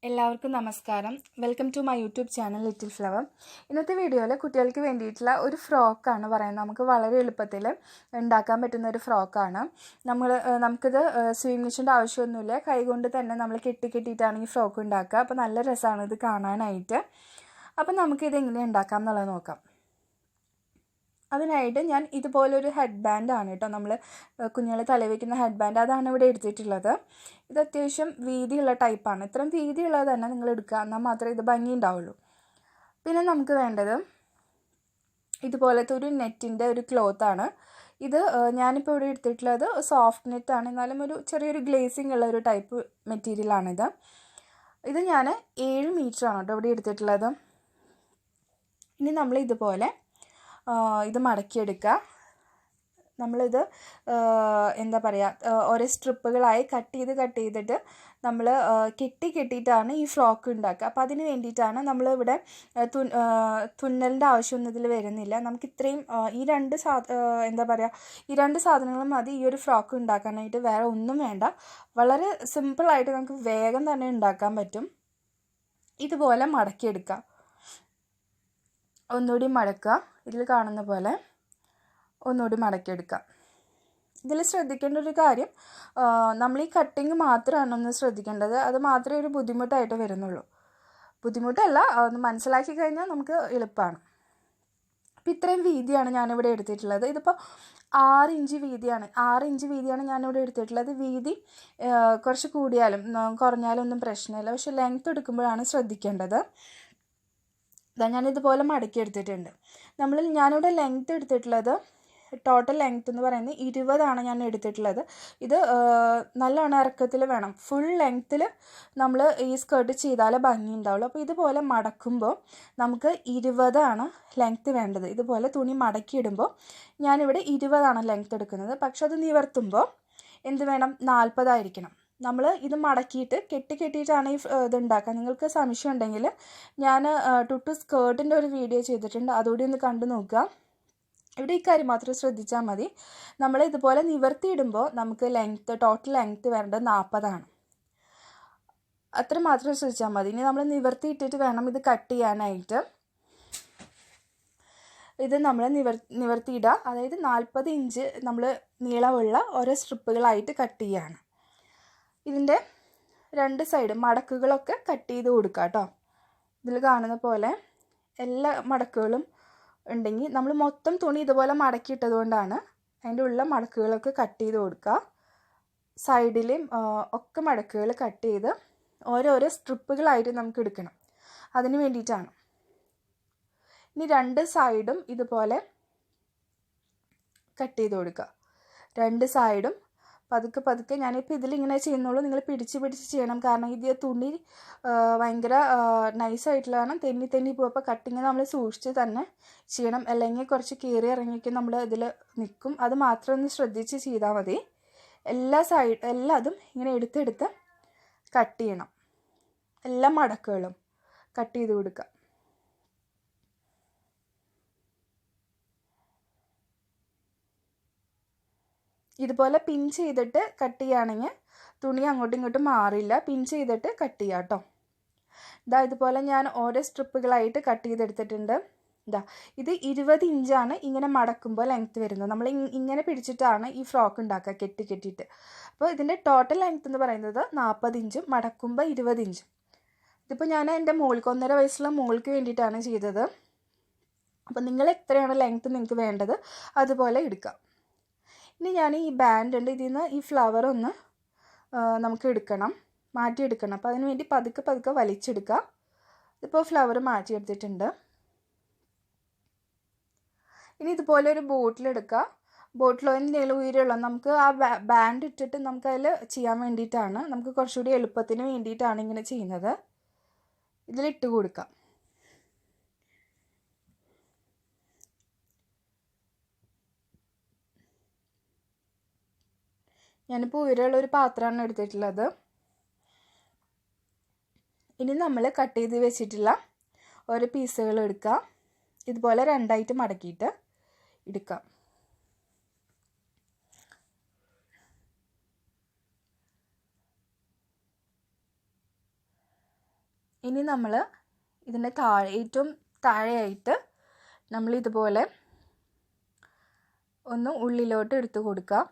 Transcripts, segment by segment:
എല്ലാവർക്കും നമസ്കാരം. Welcome to my YouTube channel Little Flower. ഇന്നത്തെ വീഡിയോയിൽ കുട്ടികൾക്ക് വേണ്ടിയിട്ടുള്ള ഒരു ഫ്രോക്കാണ് പറയുന്നത്. നമുക്ക് വളരെ എളുപ്പത്തിൽ ഉണ്ടാക്കാൻ പറ്റുന്ന ഒരു ഫ്രോക്കാണ്. നമുക്കിത് സ്വിങ് മെഷീൻ്റെ ആവശ്യമൊന്നുമില്ല. കൈകൊണ്ട് തന്നെ നമ്മൾ കെട്ടിയിട്ടാണ് ഈ ഫ്രോക്ക് ഉണ്ടാക്കുക. അപ്പോൾ നല്ല രസമാണ് ഇത് കാണാനായിട്ട്. അപ്പം നമുക്കിത് എങ്ങനെ ഉണ്ടാക്കാം എന്നുള്ളത് നോക്കാം. അതിനായിട്ട് ഞാൻ ഇതുപോലൊരു ഹെഡ് ബാൻഡാണ് കേട്ടോ, നമ്മൾ കുഞ്ഞുങ്ങൾ തലവയ്ക്കുന്ന ഹെഡ് ബാൻഡ്, അതാണ് ഇവിടെ എടുത്തിട്ടുള്ളത്. ഇത് അത്യാവശ്യം വീതിയുള്ള ടൈപ്പാണ്. ഇത്രയും വീതിയുള്ളത് തന്നെ നിങ്ങൾ എടുക്കുക, എന്നാൽ മാത്രമേ ഇത് ഭംഗി ഉണ്ടാവുള്ളൂ. പിന്നെ നമുക്ക് വേണ്ടത് ഇതുപോലത്തെ ഒരു നെറ്റിൻ്റെ ഒരു ക്ലോത്താണ്. ഇത് ഞാനിപ്പോൾ ഇവിടെ എടുത്തിട്ടുള്ളത് സോഫ്റ്റ് നെറ്റാണ്, എന്നാലും ഒരു ചെറിയൊരു ഗ്ലേസിങ് ഉള്ള ഒരു ടൈപ്പ് മെറ്റീരിയലാണിത്. ഇത് ഞാൻ 7 മീറ്ററാണ് കേട്ടോ ഇവിടെ എടുത്തിട്ടുള്ളത്. ഇനി നമ്മൾ ഇതുപോലെ ഇത് മടക്കിയെടുക്കുക. നമ്മളിത് എന്താ പറയുക, ഓരോ സ്ട്രിപ്പുകളായി കട്ട് ചെയ്തിട്ട് നമ്മൾ കെട്ടിയിട്ടാണ് ഈ ഫ്രോക്ക് ഉണ്ടാക്കുക. അപ്പോൾ അതിന് വേണ്ടിയിട്ടാണ് നമ്മളിവിടെ തുന്നലിൻ്റെ ആവശ്യമൊന്നും ഇതിൽ വരുന്നില്ല. നമുക്ക് ഇത്രയും ഈ രണ്ട് സാധനങ്ങളും മതി ഈ ഒരു ഫ്രോക്ക് ഉണ്ടാക്കാനായിട്ട്. വേറെ ഒന്നും വേണ്ട. വളരെ സിമ്പിളായിട്ട് നമുക്ക് വേഗം തന്നെ ഉണ്ടാക്കാൻ പറ്റും. ഇതുപോലെ മടക്കിയെടുക്കുക. ഒന്നുകൂടി മടക്കുക, ഇതിൽ കാണുന്ന പോലെ ഒന്നുകൂടി മടക്കിയെടുക്കുക. ഇതിൽ ശ്രദ്ധിക്കേണ്ട ഒരു കാര്യം, നമ്മൾ ഈ കട്ടിങ് മാത്രമാണ് ഒന്ന് ശ്രദ്ധിക്കേണ്ടത്. അത് മാത്രമേ ഒരു ബുദ്ധിമുട്ടായിട്ട് വരുന്നുള്ളൂ. ബുദ്ധിമുട്ടല്ല, ഒന്ന് മനസ്സിലാക്കി കഴിഞ്ഞാൽ നമുക്ക് എളുപ്പമാണ്. അപ്പോൾ ഇത്രയും വീതിയാണ് ഞാനിവിടെ എടുത്തിട്ടുള്ളത്. ഇതിപ്പോൾ 6 ഇഞ്ച് വീതിയാണ് ഞാനിവിടെ എടുത്തിട്ടുള്ളത്. വീതി കുറച്ച് കൂടിയാലും കുറഞ്ഞാലും ഒന്നും പ്രശ്നമില്ല. പക്ഷേ ലെങ്ത്ത് എടുക്കുമ്പോഴാണ് ശ്രദ്ധിക്കേണ്ടത്. ഞാനിതുപോലെ മടക്കി എടുത്തിട്ടുണ്ട്. ഞാനിവിടെ ലെങ്ത്ത് എടുത്തിട്ടുള്ളത്, ടോട്ടൽ ലെങ്ത്ത് എന്ന് പറയുന്നത് 20 ഞാൻ എടുത്തിട്ടുള്ളത്. ഇത് നല്ലോണം ഇറക്കത്തിൽ വേണം. ഫുൾ ലെങ്ത്തിൽ നമ്മൾ ഈ സ്കേർട്ട് ചെയ്താലേ ഭംഗി ഉണ്ടാവുള്ളൂ. അപ്പോൾ ഇതുപോലെ മടക്കുമ്പോൾ നമുക്ക് 20 ലെങ്ത്ത് വേണ്ടത്. ഇതുപോലെ തുണി മടക്കിയിടുമ്പോൾ ഞാനിവിടെ 20 ലെങ്ത്ത് എടുക്കുന്നത്. പക്ഷെ അത് നിവർത്തുമ്പോൾ എന്ത് വേണം, 40 ആയിരിക്കണം. നമ്മൾ ഇത് മടക്കിയിട്ട് കെട്ടിയിട്ടാണ് ഈ ഇതുണ്ടാക്കുക. നിങ്ങൾക്ക് സംശയം ഉണ്ടെങ്കിൽ ഞാൻ ടുട്ടു സ്കേർട്ടിൻ്റെ ഒരു വീഡിയോ ചെയ്തിട്ടുണ്ട്, അതുകൂടി ഒന്ന് കണ്ടു നോക്കുക. ഇവിടെ ഈ കാര്യം മാത്രം ശ്രദ്ധിച്ചാൽ മതി. നമ്മൾ ഇതുപോലെ നിവർത്തിയിടുമ്പോൾ നമുക്ക് ടോട്ടൽ ലെങ്ത്ത് വരേണ്ടത് 40. അത്ര മാത്രം ശ്രദ്ധിച്ചാൽ മതി. ഇനി നമ്മൾ നിവർത്തിയിട്ടിട്ട് വേണം ഇത് കട്ട് ചെയ്യാനായിട്ട്. ഇത് നമ്മൾ നിവർത്തിയിടുക, അതായത് 40 ഇഞ്ച് നമ്മൾ നീളമുള്ള ഓരോ സ്ട്രിപ്പുകളായിട്ട് കട്ട് ചെയ്യുകയാണ്. ഇതിൻ്റെ 2 സൈഡ് മടക്കുകളൊക്കെ കട്ട് ചെയ്ത് കൊടുക്കുക കേട്ടോ. ഇതിൽ കാണുന്ന പോലെ എല്ലാ മടക്കുകളും ഉണ്ടെങ്കിൽ നമ്മൾ മൊത്തം തുണി ഇതുപോലെ മടക്കിയിട്ടത് കൊണ്ടാണ് അതിൻ്റെ ഉള്ള മടക്കുകളൊക്കെ കട്ട് ചെയ്ത് കൊടുക്കുക. സൈഡിലും ഒക്കെ മടക്കുകൾ കട്ട് ചെയ്ത് ഓരോരോ സ്ട്രിപ്പുകളായിട്ട് നമുക്ക് എടുക്കണം. അതിന് വേണ്ടിയിട്ടാണ്. ഇനി 2 സൈഡും ഇതുപോലെ കട്ട് ചെയ്ത് കൊടുക്കുക. 2 സൈഡും പതുക്കെ ഞാനിപ്പോൾ ഇതിലിങ്ങനെ ചെയ്യുന്നുള്ളൂ. നിങ്ങൾ പിടിച്ച് ചെയ്യണം. കാരണം ഇത് തുണി ഭയങ്കര നൈസായിട്ടുള്ളതാണ്, തെന്നി പോകും. അപ്പോൾ കട്ടിങ് നമ്മൾ സൂക്ഷിച്ച് തന്നെ ചെയ്യണം, അല്ലെങ്കിൽ കുറച്ച് കീറി ഇറങ്ങിയൊക്കെ നമ്മൾ ഇതിൽ നിൽക്കും. അത് മാത്രം ഒന്ന് ശ്രദ്ധിച്ച് ചെയ്താൽ മതി. എല്ലാതും ഇങ്ങനെ എടുത്ത് കട്ട് ചെയ്യണം. എല്ലാ മടക്കുകളും കട്ട് ചെയ്ത് കൊടുക്കുക. ഇതുപോലെ പിൻ ചെയ്തിട്ട് കട്ട് ചെയ്യുകയാണെങ്കിൽ തുണി അങ്ങോട്ടും ഇങ്ങോട്ടും മാറില്ല. പിൻ ചെയ്തിട്ട് കട്ട് ചെയ്യുക കേട്ടോ. ഇതുപോലെ ഞാൻ ഓരോ സ്ട്രിപ്പുകളായിട്ട് കട്ട് ചെയ്തെടുത്തിട്ടുണ്ട്. ഇത് 20 ഇഞ്ചാണ് ഇങ്ങനെ മടക്കുമ്പോൾ ലെങ്ത്ത് വരുന്നത്. നമ്മൾ ഇങ്ങനെ പിടിച്ചിട്ടാണ് ഈ ഫ്രോക്ക് ഉണ്ടാക്കുക, കെട്ടിയിട്ട്. അപ്പോൾ ഇതിൻ്റെ ടോട്ടൽ ലെങ്ത്ത് എന്ന് പറയുന്നത് 40 ഇഞ്ചും മടക്കുമ്പോൾ 20 ഇഞ്ചും. ഇതിപ്പോൾ ഞാൻ എൻ്റെ മോൾക്ക് 1.5 വയസ്സുള്ള മോൾക്ക് വേണ്ടിയിട്ടാണ് ചെയ്തത്. അപ്പോൾ നിങ്ങൾ എത്രയാണ് ലെങ്ത്ത് നിങ്ങൾക്ക് വേണ്ടത് അതുപോലെ എടുക്കാം. ഇനി ഞാൻ ഈ ബാൻഡ് ഉണ്ട്, ഇതിൽ നിന്ന് ഈ ഫ്ലവർ ഒന്ന് നമുക്ക് മാറ്റിയെടുക്കണം. അപ്പോൾ അതിന് വേണ്ടി പതുക്കെ വലിച്ചെടുക്കുക. ഇതിപ്പോൾ ഫ്ലവർ മാറ്റിയെടുത്തിട്ടുണ്ട്. ഇനി ഇതുപോലെ ഒരു ബോട്ടിലെടുക്കുക. ബോട്ടിൽ എന്തെങ്കിലും ഉയരമുള്ള നമുക്ക് ആ ബാൻഡ് ഇട്ടിട്ട് നമുക്കതിൽ ചെയ്യാൻ വേണ്ടിയിട്ടാണ്, നമുക്ക് കുറച്ചുകൂടി എളുപ്പത്തിന് വേണ്ടിയിട്ടാണ് ഇങ്ങനെ ചെയ്യുന്നത്. ഇതിലിട്ട് കൊടുക്കാം. ഞാനിപ്പോൾ ഉയരമുള്ള ഒരു പാത്രമാണ് എടുത്തിട്ടുള്ളത്. ഇനി നമ്മൾ കട്ട് ചെയ്ത് വെച്ചിട്ടുള്ള ഓരോ പീസുകൾ എടുക്കുക. ഇതുപോലെ 2ആയിട്ട് മടക്കിയിട്ട് എടുക്കാം. ഇനി നമ്മൾ ഇതിൻ്റെ ഏറ്റവും താഴെയായിട്ട് നമ്മളിതുപോലെ ഒന്ന് ഉള്ളിലോട്ട് എടുത്ത് കൊടുക്കുക.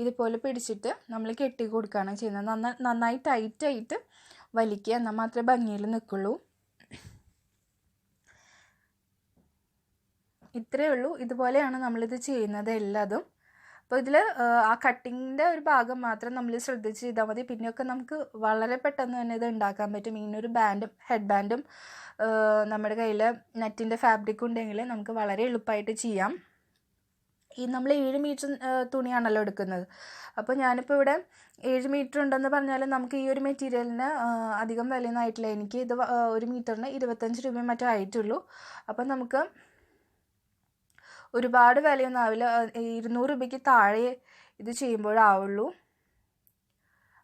ഇതുപോലെ പിടിച്ചിട്ട് നമ്മൾ കെട്ടി കൊടുക്കുകയാണ് ചെയ്യുന്നത്. നന്നായി ടൈറ്റായിട്ട് വലിക്കുക, എന്നാൽ മാത്രമേ ഭംഗിയിൽ നിൽക്കുള്ളൂ. ഇത്രയേ ഉള്ളൂ. ഇതുപോലെയാണ് നമ്മളിത് ചെയ്യുന്നത് എല്ലാതും. അപ്പോൾ ഇതിൽ ആ കട്ടിങ്ങിൻ്റെ ഒരു ഭാഗം മാത്രം നമ്മൾ ശ്രദ്ധിച്ച് ചെയ്താൽ മതി. പിന്നെയൊക്കെ നമുക്ക് വളരെ പെട്ടെന്ന് തന്നെ ഇത് ഉണ്ടാക്കാൻ പറ്റും. ഇങ്ങനൊരു ഹെഡ് ബാൻഡും നമ്മുടെ കയ്യിൽ നെറ്റിൻ്റെ ഫാബ്രിക് ഉണ്ടെങ്കിൽ നമുക്ക് വളരെ എളുപ്പമായിട്ട് ചെയ്യാം. നമ്മൾ 7 മീറ്റർ തുണിയാണല്ലോ എടുക്കുന്നത്. അപ്പോൾ ഞാനിപ്പോൾ ഇവിടെ 7 മീറ്റർ ഉണ്ടെന്ന് പറഞ്ഞാൽ നമുക്ക് ഈ ഒരു മെറ്റീരിയലിന് അധികം വിലയൊന്നും ആയിട്ടില്ല. എനിക്ക് ഇത് 1 മീറ്ററിന് 25 രൂപയും മറ്റോ ആയിട്ടുള്ളൂ. അപ്പം നമുക്ക് ഒരുപാട് വിലയൊന്നും ആവില്ല. 200 രൂപയ്ക്ക് താഴെ ഇത് ചെയ്യുമ്പോഴാവുള്ളൂ.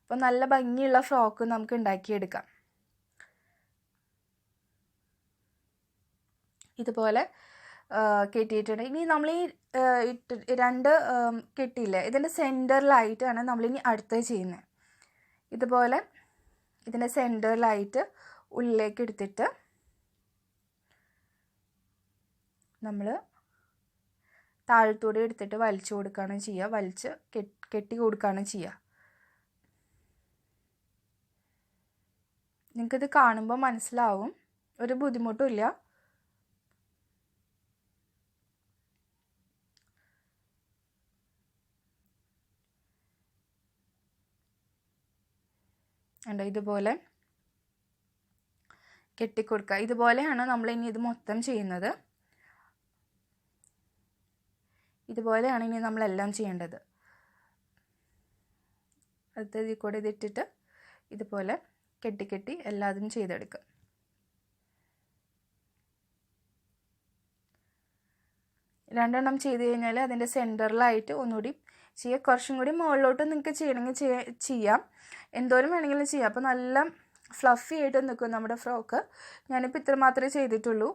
അപ്പോൾ നല്ല ഭംഗിയുള്ള ഫ്രോക്ക് നമുക്ക് ഉണ്ടാക്കിയെടുക്കാം. ഇതുപോലെ കെട്ടിയിട്ടുണ്ട്. ഇനി നമ്മൾ ഈ 2 കെട്ടിയില്ലേ, ഇതിൻ്റെ സെൻറ്ററിലായിട്ടാണ് നമ്മളിനി അടുത്തത് ചെയ്യുന്നത്. ഇതുപോലെ ഇതിൻ്റെ സെൻറ്ററിലായിട്ട് ഉള്ളിലേക്ക് എടുത്തിട്ട് നമ്മൾ താഴത്തൂടെ എടുത്തിട്ട് വലിച്ചു കൊടുക്കുകയാണ് ചെയ്യുക. വലിച്ച് കെട്ടി കൊടുക്കുകയാണ് ചെയ്യുക. നിങ്ങൾക്കിത് കാണുമ്പോൾ മനസ്സിലാവും, ഒരു ബുദ്ധിമുട്ടും ഇല്ല. ഇതുപോലെ കെട്ടിക്കൊടുക്കുക. ഇതുപോലെയാണ് നമ്മൾ ഇനി ഇത് മൊത്തം ചെയ്യുന്നത്. ഇതുപോലെയാണ് ഇനി നമ്മളെല്ലാം ചെയ്യേണ്ടത്. അടുത്തത് കൂടെ ഇതിട്ടിട്ട് ഇതുപോലെ കെട്ടി എല്ലാതും ചെയ്തെടുക്കുക. രണ്ടെണ്ണം ചെയ്ത് കഴിഞ്ഞാൽ അതിൻ്റെ സെൻറ്ററിലായിട്ട് ഒന്നുകൂടി ചെയ്യുക. കുറച്ചും കൂടി മുകളിലോട്ട് നിങ്ങൾക്ക് ചെയ്യണമെങ്കിൽ ചെയ്യാം, എന്തോരം വേണമെങ്കിലും ചെയ്യാം. അപ്പോൾ നല്ല ഫ്ലഫി ആയിട്ട് നിൽക്കും നമ്മുടെ ഫ്രോക്ക്. ഞാനിപ്പോൾ ഇത്ര മാത്രമേ ചെയ്തിട്ടുള്ളൂ.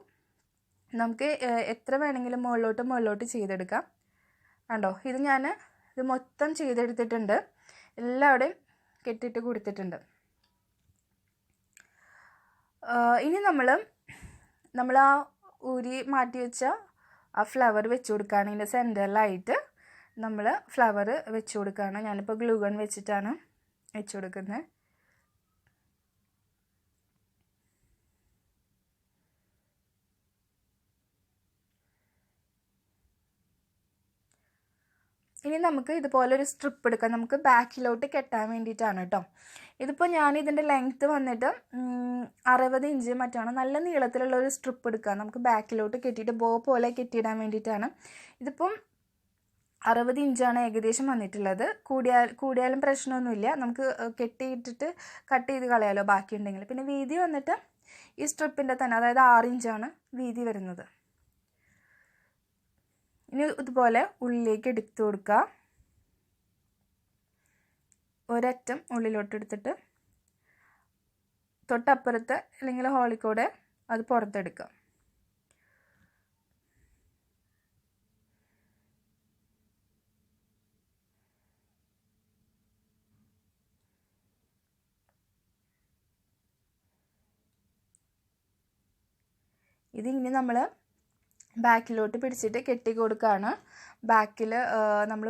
നമുക്ക് എത്ര വേണമെങ്കിലും മുകളിലോട്ട് ചെയ്തെടുക്കാം. കണ്ടോ, ഇത് മൊത്തം ചെയ്തെടുത്തിട്ടുണ്ട്. എല്ലാവിടെയും കെട്ടിയിട്ട് കൊടുത്തിട്ടുണ്ട്. ഇനി നമ്മൾ ആ ഊരി മാറ്റി വെച്ച ആ ഫ്ലവർ വെച്ച് കൊടുക്കുകയാണ്. ഇതിൻ്റെ സെൻറ്ററിലായിട്ട് നമ്മൾ ഫ്ലവർ വെച്ച് കൊടുക്കുകയാണ്. ഞാനിപ്പോൾ ഗ്ലൂ ഗൺ വെച്ചിട്ടാണ് വെച്ച് കൊടുക്കുന്നത്. ഇനി നമുക്ക് ഇതുപോലൊരു സ്ട്രിപ്പ് എടുക്കാം. നമുക്ക് ബാക്കിലോട്ട് കെട്ടാൻ വേണ്ടിയിട്ടാണ് കേട്ടോ. ഇതിപ്പോൾ ഇതിൻ്റെ ലെങ്ത്ത് വന്നിട്ട് 60 ഇഞ്ച് മറ്റാണ്. നല്ല നീളത്തിലുള്ള ഒരു സ്ട്രിപ്പ് എടുക്കുക. നമുക്ക് ബാക്കിലോട്ട് കെട്ടിയിട്ട് ബോ പോലെ കെട്ടിയിടാൻ വേണ്ടിയിട്ടാണ്. ഇതിപ്പം 60 ഇഞ്ചാണ് ഏകദേശം വന്നിട്ടുള്ളത്. കൂടിയാലും പ്രശ്നമൊന്നുമില്ല. നമുക്ക് കെട്ടിയിട്ടിട്ട് കട്ട് ചെയ്ത് കളയാലോ ബാക്കിയുണ്ടെങ്കിൽ. പിന്നെ വീതി വന്നിട്ട് ഈ സ്ട്രിപ്പിൻ്റെ തന്നെ, അതായത് 6 ഇഞ്ചാണ് വീതി വരുന്നത്. ഇനി ഇതുപോലെ ഉള്ളിലേക്ക് എടുത്തു കൊടുക്കുക. ഒരറ്റം ഉള്ളിലോട്ട് എടുത്തിട്ട് തൊട്ടപ്പുറത്ത് അല്ലെങ്കിൽ ഹോളിക്കൂടെ അത് പുറത്തെടുക്കുക. ഇതിങ്ങനെ നമ്മൾ ബാക്കിലോട്ട് പിടിച്ചിട്ട് കെട്ടി കൊടുക്കുകയാണ്. ബാക്കിൽ നമ്മൾ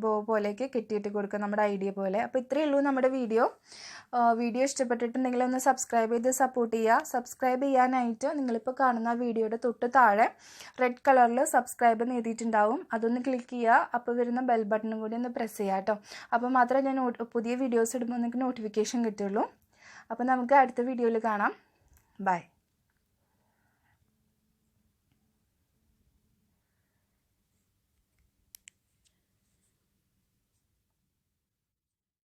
ബോ പോലെയൊക്കെ കെട്ടിയിട്ട് കൊടുക്കുക, നമ്മുടെ ഐഡിയ പോലെ. അപ്പോൾ ഇത്രയേ ഉള്ളൂ നമ്മുടെ വീഡിയോ ഇഷ്ടപ്പെട്ടിട്ടുണ്ടെങ്കിൽ ഒന്ന് സബ്സ്ക്രൈബ് ചെയ്ത് സപ്പോർട്ട് ചെയ്യുക. സബ്സ്ക്രൈബ് ചെയ്യാനായിട്ട് നിങ്ങളിപ്പോൾ കാണുന്ന വീഡിയോയുടെ തൊട്ട് താഴെ റെഡ് കളറിൽ സബ്സ്ക്രൈബ് എഴുതിയിട്ടുണ്ടാവും. അതൊന്ന് ക്ലിക്ക് ചെയ്യുക. അപ്പോൾ വരുന്ന ബെൽ ബട്ടണും കൂടി ഒന്ന് പ്രസ് ചെയ്യുക കേട്ടോ. അപ്പോൾ മാത്രമേ ഞാൻ പുതിയ വീഡിയോസ് ഇടുമ്പോൾ നിങ്ങൾക്ക് നോട്ടിഫിക്കേഷൻ കിട്ടുള്ളൂ. അപ്പോൾ നമുക്ക് അടുത്ത വീഡിയോയിൽ കാണാം. ബൈ.